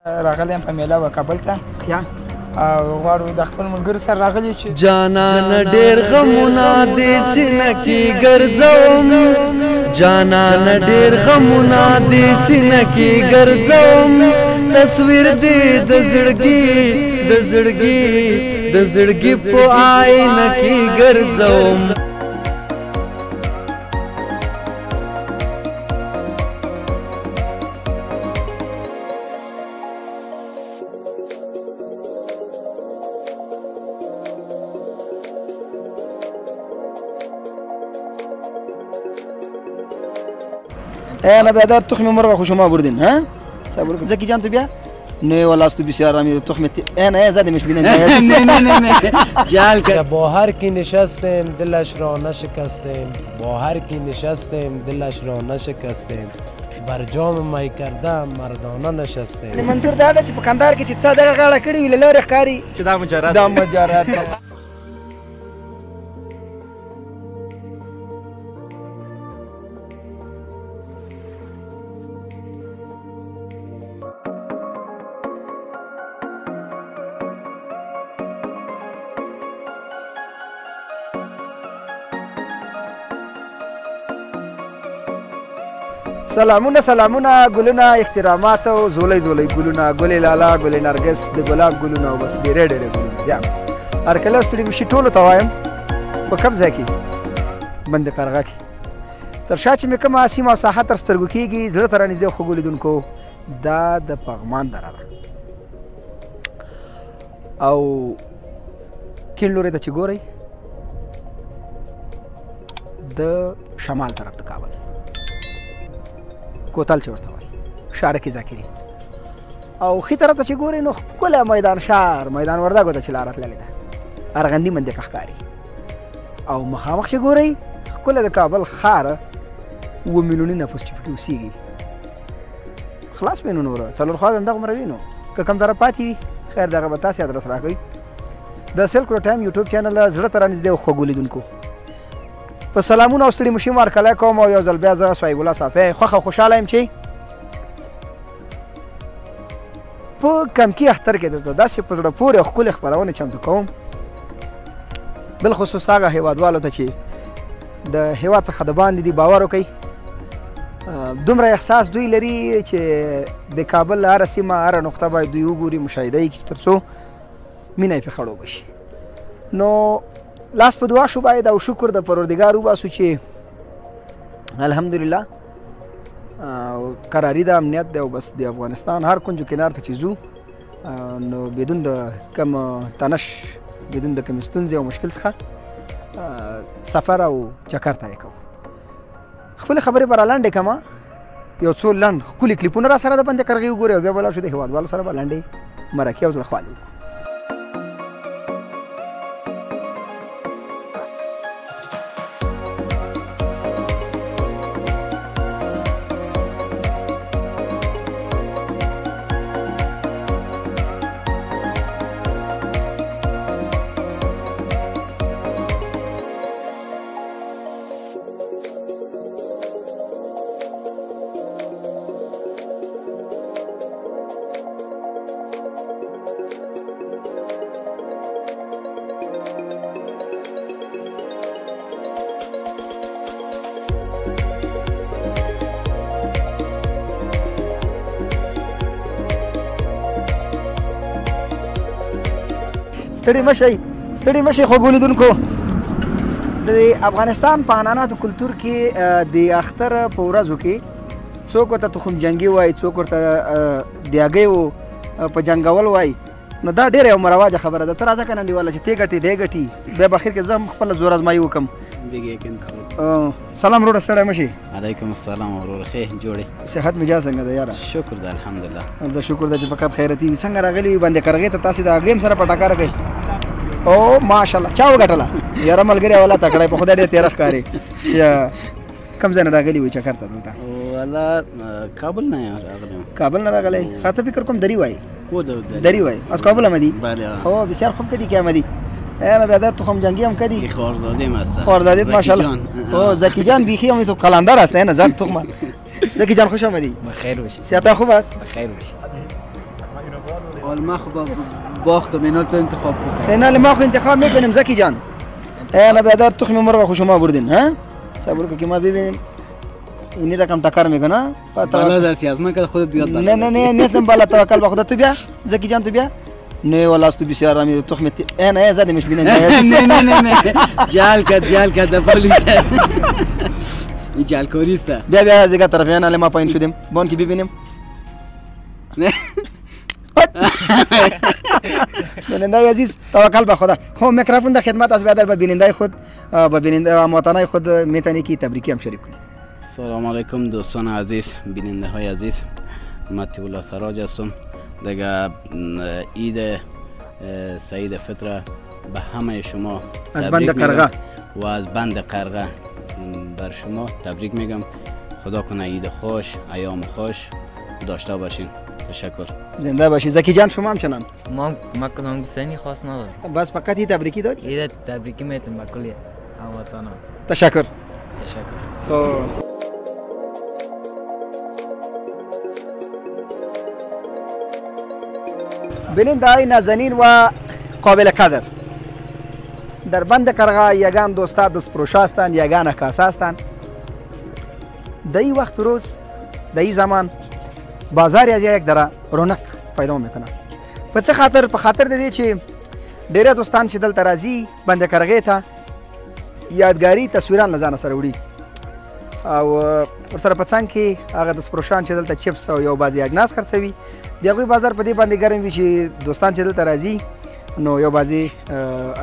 راغلی یم په میله و کابل ته او غواړو د خپل ملګرو سره راغلي چې جانان ډېر غمونه دې سینه کې ګرځوم جانان ډېر غمونه دې سینه کې ګرځوم تصویر دې د زړګي په آینه کې ګرځوم انا بهدار تخمي مرة خوش ما بردين ها صبرك زكي جانت بيا نه والله استو بسیار می تخمه انا زده مش بینن نه جال با هر کی نشستیم دلش را نشکستیم با هر کی نشستیم دلش را نشکستیم برجام می کردم مردانه نشستیم منظور دا چې په کندهار کې چې څه دغه غاړه کړې ویل لاره ښکاری چې دا مجرد سلامونه ګلونه احترامات او زولۍ ګلونه ګلې لالا ګلې نرګس د ګلاب ګلونه او بس ډېرې ګلونه یا هر کله ستړي مشي ټولو ته وایم په کوم ځای کې بند قرغه کې تر شا چې مې کومه سیمه او ساحه تر سترګو کېږي زړه ته رانږدې خوږو لیدونکو دا د پغمان دره ده او کیڼ لوري ته چې ګورئ د شمال طرف د کابل کوتل چې ورته وایي شارک ذاکري او ښي طرف ته چې ګورئ نو ښکلی میدان شهر میدان وردګو ته چې لاره تللې ده ارغندي منډې ښکاري او مخامخ چې ګورئ ښکلی د کابل ښار 7 میلیوني نفوس چې پکې اوسېږي خلاص به نو نوره څلور خوا به همدغومره وي نو که کوم طرف پاتې وي خیر دغه به تاسې ادرس راکوئ د سیلک روډ ټایم یوټیوب چینل زړه ته رانږدې او خوږو لیدونکو په سلامونه او ستړي مشي مو هرکلی کوم او یو ځل بیا زه صحیب الله صافی خوښ او خوشحاله یم چې په کمکي اختر کې درته داسې په زړه پورې او ښکلې خپرونې چمتو کوم بالخصوص هغه هیوادوالو ته چې د هیواد څخه د باندې دي باور وکړئ دومره احساس دوی لري چې د کابل هره سیمه هره نقطه باید دوی وګوري مشاهده یې کړي تر څو مینه یې پرې خړوبه شي نو لاس په دعا شو باید او شکر د پروردګار وباسو چې الحمدلله قراري د امنیت دی او بس د افغانستان هر کنجو کنار ته چې ځو نو بدون د کم تنش بدون د کم ستونزې او مشکل څخه سفر او چکر ته یې کوو خپلې خبرې به رالنډې کړمه یو څو لنډ ښکلي کلیپونه را سره د بندې قرغې وګورئ او بیا به لاړ شو د هېوادوالو سره به لنډې مرکې او زړه خوالې وکړو ستړي مشئ خوږو لیدونکو د افغانستان په عنعناتو کلتور کې د اختر په ورځو کې څوک ورته تخم جنګي وایي څوک ورته دیاګۍ په جنګول وایي نو دا ډېره یو مرواجه خبره ده ته راځه که ننډیواله چې تی ګټې دی ګټي بیا به اخر کې زه هم خپله زور ازمایي وکړم سلام وروره ستړی مشي علیکم السلام وروره ښې جوړې صحت مجاز څنګه ده یاره شکر ده الحمدلله زه شکر ده چې فقط خیرتي وي څنګه راغلي وي باندې قرغې ته تاسې د اګریم سره په ټکاره کوئ او ماشاءالله چا وګټله یاره ملګری والا تکړی په خدای ډېر تېره ښکاري یا کوم ځای نه راغلي وي چکر ته دلته والله کابل نه راغلی کابل نه راغلی خاطر فکر کوم دری وایي او دری وایي از کابل آمدی؟ بله او بسیار خوب کردی که آمدی انا بیادر تخم جنگی هم کردی؟ خوارزاده هست خوارزادیت ماشاءالله او زکی جان بیخی هم تو قلندر هست نه زد تخم زکی جان خوش آمدی بخیر باشی صحت خوب است بخیر باشی حال ما خب باختم اینا تو انتخاب کن. اینا ما خو انتخاب میکنیم زکی جان. اینا بیادر تخم مرغ خو شما بردین ها؟ صبر کو که ما ببینیم اینی رقم تکر میکنه. بلد هستی از من که خودت یاد بلد. نه نیستم بالا توکل به خدا. تو بیا زکی جان تو بیا. نه والله تو بسیار رامی تخم اینا زدیمش بینن. نه جال کرد پلیس. این جالکوری است. بیا از دیگه طرف اینا ما پایین شدیم. بون که ببینیم. نه بیننده عزیز توکل به خدا. خب میکروفون در خدمت از بیادر به بیننده خود به بیننده و هموطنان خود میتونی که تبریکی هم شریک کنی. سلام علیکم دوستان عزیز، بیننده های عزیز. من طیب سراج هستم. دیگه عید سعید فطر به همه شما از بند قرغه و از بند قرغه بر شما تبریک میگم. خدا کنه عید خوش، ایام خوش داشته باشین. تشکر. زنده باشی. زکی جان شما هم چنان؟ ما کدام گفتنی خاص ندارم. بس فقط این تبریکی داری؟ عید تبریکی میتونم با کلی هموطنان. تشکر. تشکر. بیننده نازنین و قابل قدر، در بند قرغه یگان دوستا دستفروش هستند، یگان عکاس هستند. در این وقت روز در این زمان بازار از یک ذره رونق پیدا میکنه. په څه خاطر؟ په خاطر د دې چې ډیره دوستان چې دلته راځي بند قرغې ته یادګاري تصویران له ځانه سره وړي او ورسره په څنګ کې هغه دستفروشان چې دلته چپس او یو بعضې اجناس خرڅوي. د هغوی بازار په دې باندې ګرم وي چې دوستان چې دلته راځي نو یو بعضې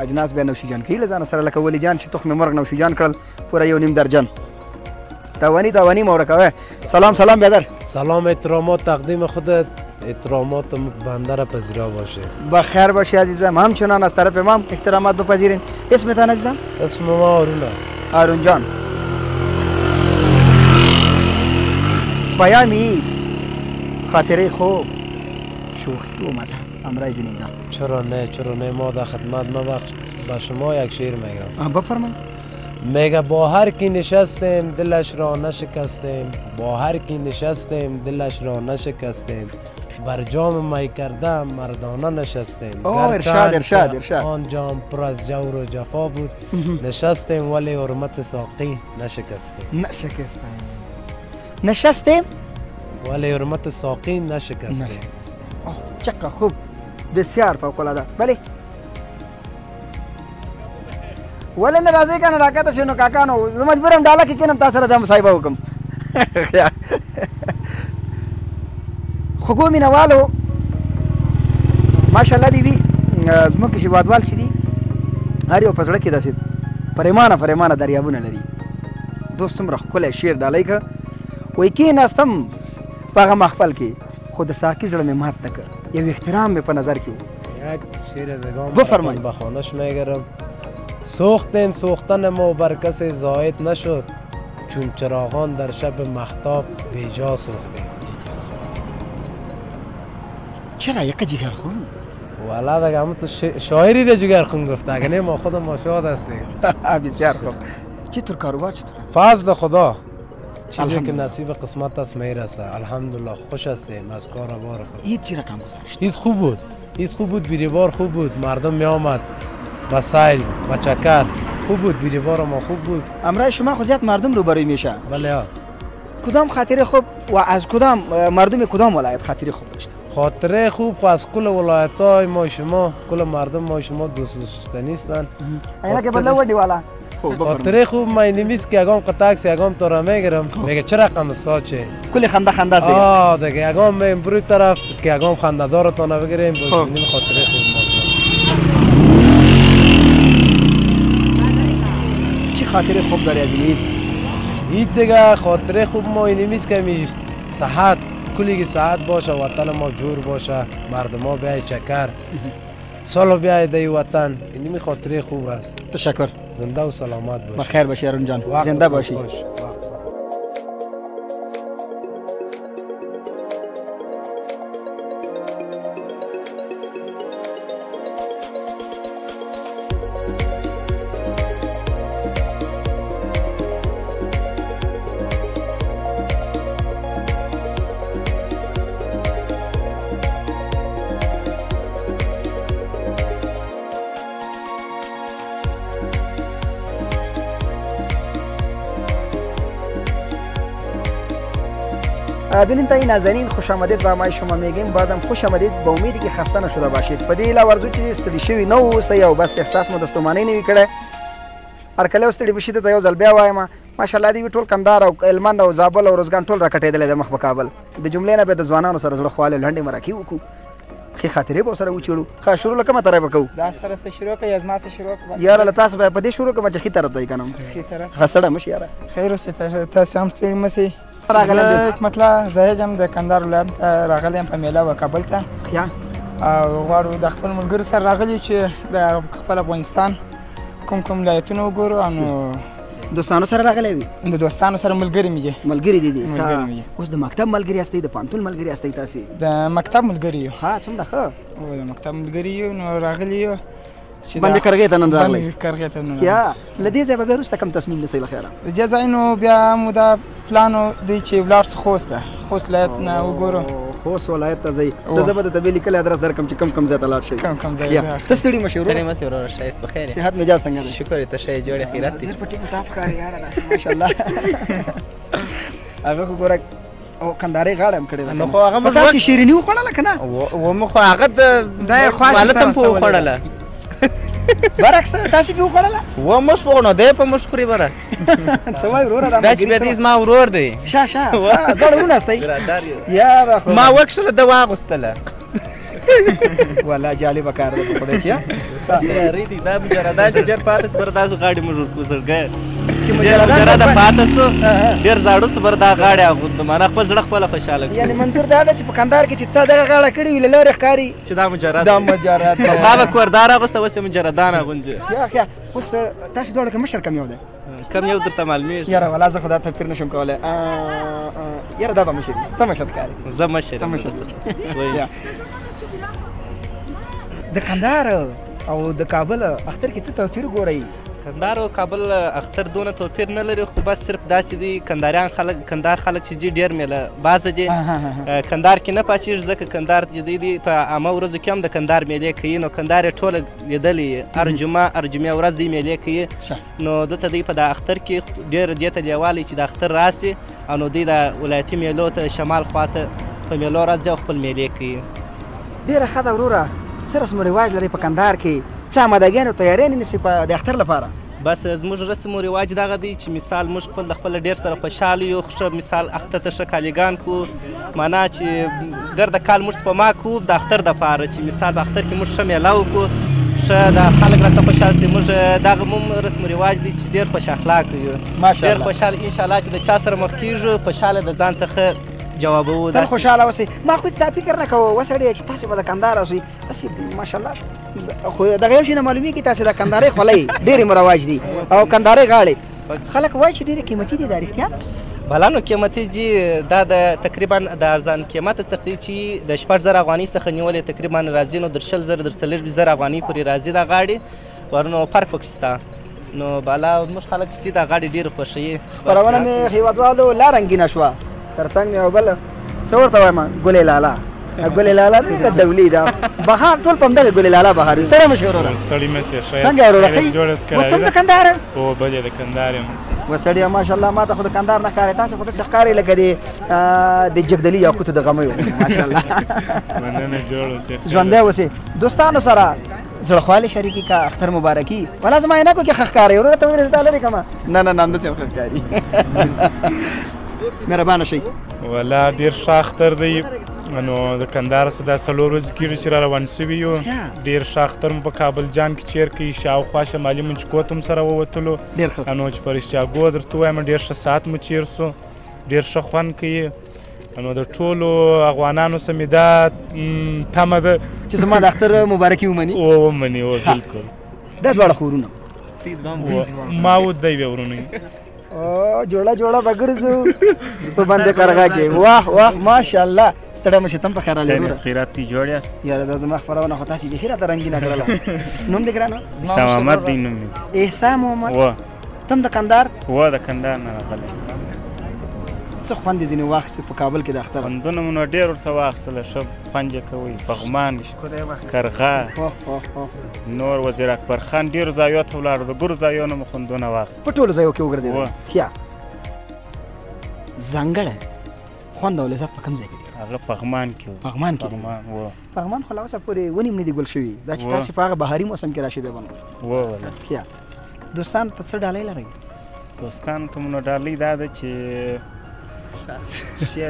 اجناس بیا نوشیجان کوي له ځانه سره، لکه ولی جان چې تخم مرغ نوشیجان کړل پوره 1.5 درجن. توانی ما ورکوه. سلام بیادر. سلام، احترامات تقدیم خودت، احترامات بنده را پذیرا باشه. بخیر باشی عزیزم. همچنان از طرف ما احترامات بپذیرین. اسمتان عزیزم؟ اسم ما آرونه. آرون جان. پیام عید، خاطره خوب، شوخی و مزه امرای بیننده. چرا نه ما در خدمت. ما با شما یک شعر میگم. بفرمایید. میگه با هر کی نشستیم دلش را نشکستیم، با هر کی نشستیم دلش را نشکستیم، بر جام می کرده مردانه نشستیم. ارشاد. آن جام پر از جور و جفا بود، نشستیم ولی حرمت ساقی نشکستیم. نشستیم ولی حرمت ساقی نشکستیم. چقدر خوب، بسیار فوق‌العاده. بله ولی نه راځي کنه راکته شنو کاکانو زه مجبورم ډاله کې کینم تاسو سره د مصاحبه وکم. خو ګو مینوالو ماشاءالله دی وی زموږ هیوادوال چې دي هر یو په زړه کې داسې پریمانه دریابونه لري. دوست څومره ښکلی شعر ډالۍ که وایي کېناستم په هغه محفل کې خو د ساقي زړه مې مات نه کړ، یو احترام مې په نظر کې و. یک شعر دیگه بفرمایید. به خانش میگرم. سوختن ما بر کسی زاید نشد، چون چراغان در شب مهتاب بیجا سوختیم. چرا یک جگرخون؟ والا دیگه همون تو شاعری ده جگرخون گفته، اگه نه ما خودم ما شاد هستیم. بسیار خوب. چطور کاروبار چطور هست؟ فضل خدا، چیزی که نصیب قسمت است میرسه. الحمدلله خوش هستیم از کار و بار خود. عید چی رقم گذاشت؟ عید خوب بود، بیریبار خوب بود، مردم می آمد با سیل با چکر خوب بود، بیریبار ما خوب بود. امرای شما خو زیاد مردم روبروی میشه. بله ها. کدام خاطره خوب و از کدام مردم کدام ولایت خاطره خوب داشته؟ خاطره خوب خو از کل ولایت‌های ما شما، کل مردم ما شما دوست داشتنی هستند. اینا که بلا وردی والا. خاطره خوب ما نمیست که اگام قطعکس اگام تو را میگیرم میگه چرا رقم ساچه کلی خنده است دیگه اگام میم بروی طرف که اگام خنده دارتون بگیریم باشیم. خاطره خوب ما چی خاطره خوب داری از این عید دیگه؟ خاطره خوب ما نمیست که می صحت کلی که صحت باشه، وطن ما جور باشه، مردم ما بیای چکر سالو بیای دی وطن. اینمی خاطره خوب است. تشکر. زنده و سلامت باشی. بخیر باشی ارون جان. زنده باشی. ببینید تا این نازنین خوش آمدید با ما شما میگیم بازم خوش آمدید با امیدی که خسته نشده باشید په دې لا ورځو چې ستړي شوي نه اوسئ او بس احساس مو د ستومانۍ نه وي کړی هر کله ستړي بشي ته یو ځل بیا وایم ماشاءالله دې ټول کندهار او هلمند او زابل او روزګان ټول راکټېدلی د مخ په کابل د جملې نه بیا د ځوانانو سره زړه خواله لنډې مرکې وکړو ښې خاطرې به ورسره وچېړو ښه شروع له کومه طرف به کوو دا سره څه شروع کړئ یا زما څه شروع کړم یاره له تاسو به په دې شروع کړم چې ښي طرف دی که نه ښي طرف ښه ستړی مه شي یاره خیر اوسې تاسې هم ستړي مه شئ مطلب زه یم د کندهار ولایت ته راغلی یم په میله و کابل ته یا او غواړو د خپل ملګرو سره راغلي چې د خپل افغانستان کوم کوم ولایتونه وګورو نو دوستانو سره راغلی وي د دوستانو سره ملګري مې دي ملګري دي دي ملګري مې دي اوس د مکتب ملګري یاستئ د پوهنتون ملګري یاستئ تاسې د مکتب ملګري یو ها څومره ښه او د مکتب ملګري یو نو راغلي یو چې بندې کرغې ته نن راغلی بندې کرغې ته نن یا له دې ځایه به بیا وروسته کوم تصمیم نیسئ له خیره د دې ځای نو بیا مو دا پلان دی چې ولاړ سو خوست ته خوست ولایت نه وګورو خوست ولایت ته ځئ زه به درته بیا لیکلی ادرس درکړم چې کوم ځای ته لاړ شئ کوم ځای ته ستړي مه شئ سړی مه شي وروره ښایست بخیر یې صحت مجاز څنګه دی شکر ته ښه یې جوړ یې خیرات دي ډېر په ټیپ ټاپ ښکاري یاره داسې ماشاءالله هغه خو ګوره او کندهارۍ غاړه هم کړې ده نو خو هغه موږ تاسې شیریني وخوړله که نه و موږ خو هغه دا یې خواږه والد هم په وخوړله برعکس تاسې پې وخوړله و موږ په نو دی په موږ خوري بره څه وایي وروره دا چې بیا دی زما ورور دی شه دواړه ورونه استئ برادر یو یاره خو ما وکښله ده واغوستله والله جالبه کار ده په خدای چې ریدي دا مجردان چې ژر پاته سو بر داسې غاړې موږ ورکوزړګی چې مجرده پاته سو ډېر زاړه سو بر دا غاړې اغوندو معنی خپل زړه خپله خوشحاله کړو یعنې منظور دا ده چې په کندهار کې چې څه دغه غاړه کړې وي له لرې ښکاري چې دا مجرد دا مجرد پخوا به کوردار اغوسته اوس یې مجردان اغوندي یا اوس تاسې دواړو کې مشر کم یو دی کم یو درته معلومېږي یاره والله زه خو دا توپیر نشم کولی یاره دا به مشر وي ته مشر ښکارې زه مشر یم د کندهار او د کابل اختر کې څه توپیر ګورئ کندهار او کابل اختر دونه توپیر نه لري خو بس صرف داسې دي کندهار خلک چې دي ډېر میله بازه دي کندهار کې نه پاڅېږي ځکه کندهار چې دی په عامه ورځو کې هم د کندهار میلې کوي نو کندهار یې ټوله لیدلې هر جمعې ورځ دی میلې کوي نو دلته دی په د اختر کې ډېر دې ته لیوالی چې د اختر راسي او نو دی د ولایتي میلو ته شمال خواته په میلو راځي او خپل میلې کوي ډېره ښه ده وروره څه رسم و رواج لرئ په کندهار کې څه آمادګیانې او تیاریانې نیسئ د اختر لپاره بس زموږ رسم و رواج دغه دی چې مثال موږ خپل د خپله ډېر سره خوشحاله یو ښه مثال اختر ته ښه کالیګان کوو معنا چې ګرده کال موږ سپما کوو د اختر دپاره چې مثال په اختر کې موږ ښه میله وکړو ښه د خلک راڅخه خوشحال شي موږ دغه مو رسم و رواج دی چې ډېر خوش اخلاقه یو ډېر خوشحاله انشاءالله چې د چا سره مخ کېږو خوشحاله د ځان څخه جوابوو تل خوشحاله اوسئ ما خو دا فکر نه کوه وسړی چې تاسې به د کندهار اوسئ داسې ماشاءالله خو دغه یو شي نه معلومېږي تاسې د کندهارۍ خولۍ ډېرې مروج دي او کندهارۍ غاړې خلک وایي چې ډېرې قیمتي دي دا رښتیا بلا نو قیمتي جي دا د تقریبا د ارزان قیمته څخه چې د 6000 افغانۍ څخه نیولې تقریبا راځي نو در 20000 در 40000 افغانۍ پورې راځي دا غاړې ورنو فرق پکې شته نو بالا موږ خلک چې دا غاړې ډېر خوښوي خپرونه مې هېوادوالو لا رنګینه شوه تر څنګ مې یو بل څه ورته وایم ګلې لالا ګلې لالا نه ډولي دا بهار ټول په همدغه ګلې لالا بهار وي ستړی مه شې وروره ستړي مه شې ښه څنګه وروره ښه و ته هم د کندهار هو بل یې د کندهار یم و سړیه ماشاءالله ما ته خو د کندهار نه ښکارې تاسې خو داسې ښکارې لکه د جګدلي یاقوتو د غمیو ماشاءالله مننه جوړ اوسې ژوندی اوسې دوستانو سره زړخوالې شریکي که اختر مبارکي ولا زما عینکو کې ښه ښکارې وروره ته ولې دا لرې کمه نه همداسې هم ښه ښکاري مهربانه شئ ولا ډېر ښه اختر دی نو د کندهار څخه دا 4 ورځې کېږي چې را روان سوي یو ډېر ښه اختر مو په کابل جان کې چیر کوي شاوخوا شمالي منچکوت هم سره ووتلو نو چې په رښتیاګو درته ووایم ډېر ښه ساعت مو چیر سو ډېر ښه خوند کوي نو د ټولو افغانانو سره مې دا تمه ده چې زما د اختر مبارکي ومني ومني او بلکل دا دواړه خو ورونه ما ودی بیا ورونه جوړه به ګرځو په بندې قرغه کې واه ماشاءالله ستړی مه شې ته هم په خیر راغلی وروره خیرات تی جوړ یاست یاره دا زما خپرونه خو تاسې بیخي راته رنګینه کړله نوم دې ګرانه احسان محمد دی نوم مې احسان محمد ته هم د کندهار د کندهار نه راغلی څه خوند یې ځینې واخیستې په کابل کې د اختر خوندونه مو نو ډېر ورته واخیستله ښه خوند یې کوئ پغمان کرغه نور وزیر اکبر خان ډېرو ځایو ته ولاړو د ګورو ځایو نه مو خوندونه واخیست په ټولو ځایو کې وګرځېدل ښه ځانګړی خوند او لذت په کوم ځای کې دی؟ هغه پغمان کې و. پغمان کې دی. پغمان خو لا اوسه پورې ونې هم نه دي ګل شوي. دا چې تاسې په هغه بهاري موسم کې راشئ بیا به نو والله یا دوستانو ته څه ډالۍ لرئ؟ دوستانو ته مو نو ډالۍ دا ده چې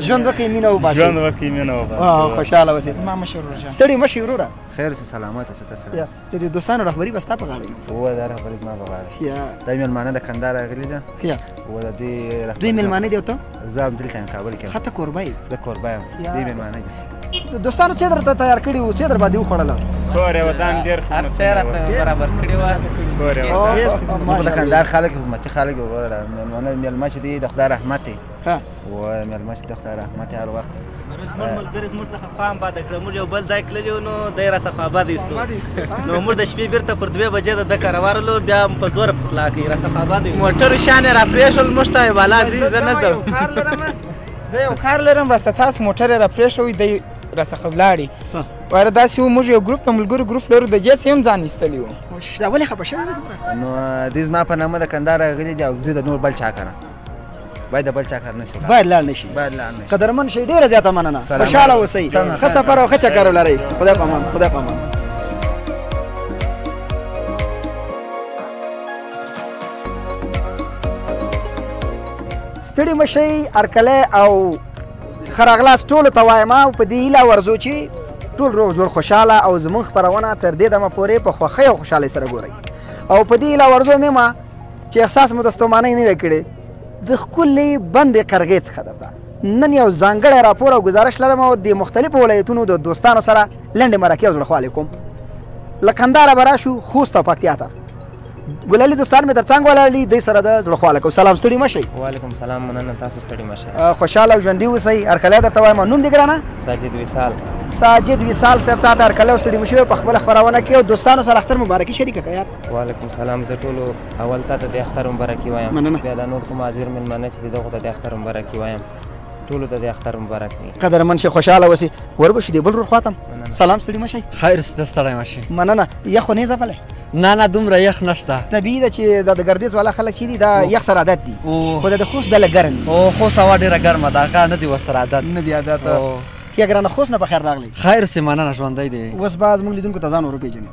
ژوند وکړئ مینه وباسئ. ژوند وکړئ مینه وباسئ. خوشحاله اوسئ. زما مشر ورور جان ستړي مه شئ وروره. خیر سه سلامت اوسه ته سره. د دې دوستانو رهبري به ستا په غاړه وي. هو دا رهبري زما په غاړه. دا مېلمانه د کندهار راغلي ده. هو د دې دوی مېلمانه دي او ته؟ زه همدلته یم کابل کې یم. ښه ته کوربه یې؟ زه کوربه یم. دوی مېلمانه دي. دوستانو څه درته تیار کړي وو؟ څه در باندې وخوړله؟ کور یې ودان ډېر هر څه یې راته برابر کړي وه. کور یې ودان. موږ د کندهار خلک خدمتي خلک وروره مېلمه چې دی د خدای رحمت دی. و مېلمه چې د خدای رحمت هر وخت زموږ ملګري زموږ څخه خوا هم باده کړه. موږ یو بل ځای تللي وو نو دی راڅخه اباد ایستو. نو موږ د شپې بېرته پر 2 بجې د ده کره ورغلو. بیا په زوره پخلا کوي راڅخه اباد وي. موټرو شیان یې راپرېښول. موږ ته یې بالا ځي زه نه ځم. زه یو کار لرم راسه تاسو موټر یې راپرېښوئ دی راڅخه ولاړې واره داسې و موږ یو ګروپ د ملګرو ګروپ لرو د جېس هم ځان ایستلي وو. دا ولې خفه شوي نو دوی زما په نامه د کندهار راغلي دي او زه د نور بل چا کره باید د بل چا کار نه شي. باید لاړ نه شي. باید لاړ نه شي. قدرمن شئ. ډېره زیاته مننه. خوشحاله اوسئ. ښه سفر او ښه چکر ولرئ. خدای په امان. خدای په امان. ستړي مه شئ. هرکلی او ښه راغلاست ټولو ته وایم او په دې هیله ورځو چې ټول روغ جوړ خوشحاله او زموږ خپرونه تر دې دمه پورې په خوښۍ او خوشحالۍ سره ګورئ او په دې هیله ورځو مېمه چې احساس مو د ستومانۍ نه وی کړی د ښکلې بندې قرغې څخه درته نن یو ځانګړی راپور او ګزارش لرم او د مختلفو ولایتونو د دوستانو سره لنډې مرکې او زړه کوم. له کندهاره به راشو خوست او پکتیا ته. ګلالي دوستان مې تر څنګ ولاړ دي. دوی سره د زړه خواله کوم. سلام. ستړي مه شئ. وعلیکم سلام. مننه. تاسو ستړي مه شئ. خوشحاله او ژوندي اوسئ. هرکلی درته وایم. نوم دې ګرانه؟ ساجد وصال. ساجد وصال صاحب ته د هرکلی او ستړي مه شئ په خپله خپرونه کې او دوستانو سره اختر مبارکي شریکه کړه یار. وعلیکم سلام. زه ټولو اول تا ته د اختر مبارکي وایم. بیا د نور کوم حاضر مېلمانه چې دي دغو ته د اختر مبارکي وایم. ټولو ته د اختر مبارک وي. قدرمن شئ. خوشحاله اوسئ. وربشو دې بل ور خواته سلام. ستړي مه شئ. خیر ته ستړی مه شئ. مننه. یخ خو نه ځپلی؟ نه دومره یخ نشته. طبیعي ده چې د ګردیز والا خلک چې دي دا یخ سره عادت دي خو د خوست بیا لږ ګرم او خوست هوا ډېره ګرمه ده. هغه نه دي ورسره عادت. نه دي عادت. ښه ګرانه خوست نه په خیر راغلی. خیر سې مننه ژوندی دی. اوس به زموږ لیدونکو ته ځان ور وپېژنې.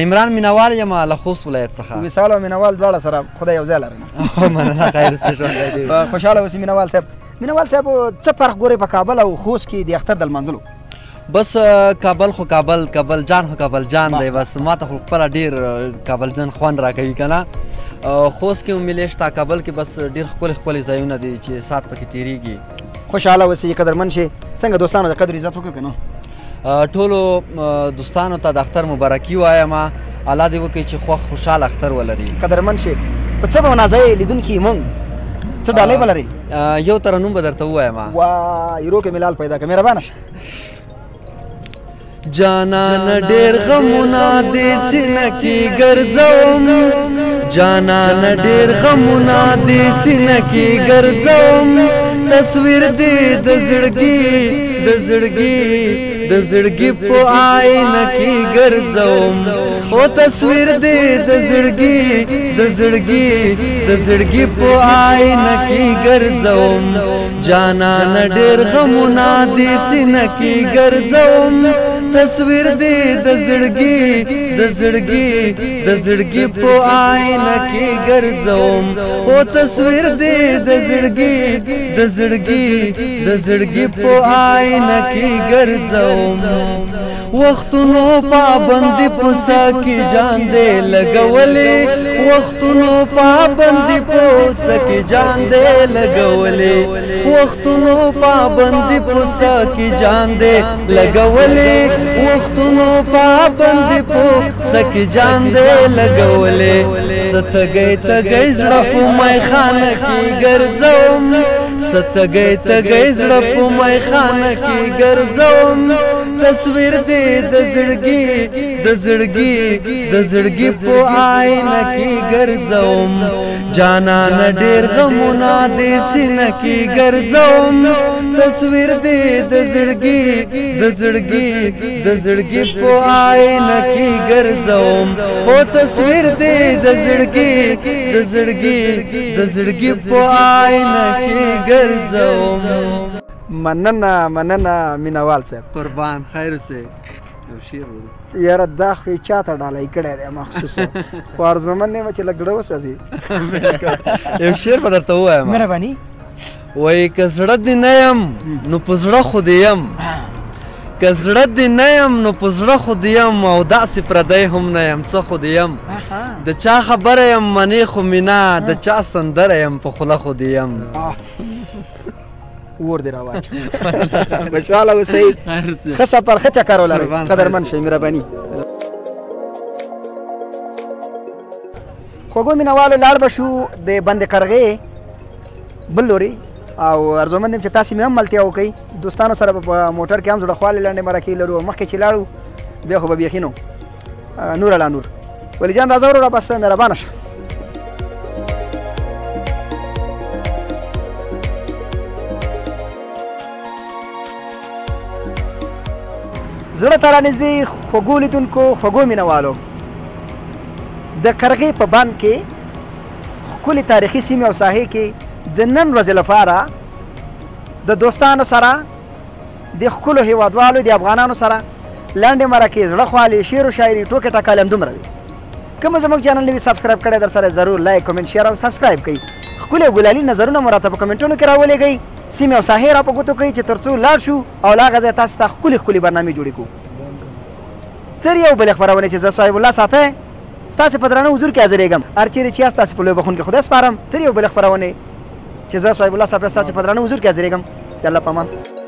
عمران مینوال یم له خوست ولایت څخه. وصال او مینوال دواړه سره خدای یو ځای لري. مننه. خیر سې ژوندی دی. خوشحاله اوسئ مینوال صاحب. مینوال صاحب څه فرق ګورئ په کابل او خوست کې د اختر د لمانځلو؟ بس کابل خو کابل جان خو کابل جان دی. بس ما ته خو خپله ډېر کابل جان خوند راکوي که نه. خوست کې هم ملې شته. کابل کې بس ډېر ښکلي ښکلي ځایونه دي چې ساعت پکې تېرېږي. خوشحاله اوسئ. قدرمن شئ. څنګه دوستانو د قدر عزت وکړو که نه؟ ټولو دوستانو ته د اختر مبارکي وایم. الله دې وکړي چې خوشحاله اختر ولري. قدرمن شئ. په څه به منازعې لیدونکي موږ څه ډالۍ به لرئ؟ یو ترنم به درته ووایم. وای روکې مې لال پیدا کړه. مهربانه شه. جانان ډېر غمونه دې سینه کې ګرځوم. جانان ډېر غمونه دې سینه کې ګرځوم. تصویر دې د زړګي په آینه کې ګرځوم. او تصویر دې د زړګي په آینه کې ګرځوم. جانان ډېر غمونه دې سینه کې ګرځوم. تصویر دې د زړګي په آینه کې ګرځوم. او تصویر دې د زړګي په آینه کې ګرځوم. وختونو پابندي په سا کې جان دې لګولې. وختونو پابندي په سا کې جان دې لګولې. وختونو پابندي په سا کې جان دې لګولې. وختونو پابندي په سا کې جان دې لګولې. ستګي زړه په میخانه کې ګرځوم. ستګي زړه په میخانه کې ګرځوم. تصویر دې د زړګي په آینه کې ګرځوم. جانان ډېر غمونه دې سینه کې ګرځوم. تصویر دې د زړګي په آینه کې ګرځوم. او تصویر دې د زړګي په آینه کې ګرځوم. مننه مینوال صاحب قربان خیر اوسئ یو شعر یاره دا خو یې چاته ډالۍ کړی دی مخصوص خو ارزومن نه وه چې لږ زړه وسوځي یو شعر به درته ووایم مهرباني وایي که زړه دې نه یم نو په زړه خو دې یم که زړه دې نه یم نو په زړه خو دې یم او داسې پردی هم نه یم څه خو دې یم د چا خبره یم منې خو مینه د چا سندره یم په خوله خو دې یم اور دې راواچ خوشحاله اوسئ ښه سفر ښه چکر ولرئ قدرمن شئ مهرباني خوږو مینهوالو لاړ به شو د بند قرغې بل لوري او ارزومند یم چې تاسې مې هم ملتیا وکئ دوستانو سره به په موټر کې هم زړهخوالې لنډې مرکې لرو مخکې چې لاړو بیا خو به بیخي نو نور علا نور ولی جان راځه وروره بس مهربانه شه زړه ته رانږدې خوږو لیدونکو خوږو مینهوالو د قرغې په بند کې ښکلې تاریخي سیمې او ساحې کې د نن ورځې لپاره د دوستانو سره د ښکلو هیوادوالو د افغانانو سره لنډې مرکې زړه خوالې شعر و شاعري ټوکې ټکالې همدومره وي کوم زموږ چینل نوي سبسکرایب کړی در سره ضرور لایک کمنټ شیر او سبسکرایب کړئ ښکلي او ګلالي نظرونه مو راته په کمنټونو کې راولېږئ سیمې او ساحې را په ګوتو کوئ چې تر څو لاړ شو او له هغه ځایه تاسو ته ښکلي ښکلي برنامې جوړې کړو تر یو بلې خپرونې چې زه صاحب الله صافی ستاسې په درانه حضور کې حاضرېږم هر چیرې چې یاست تاسې په لوی بخښونکي خدای سپارم تر یو بلې خپرونې چې زه صاحب الله صافی ستاسې په درانه حضور کې حاضرېږم د الله په امان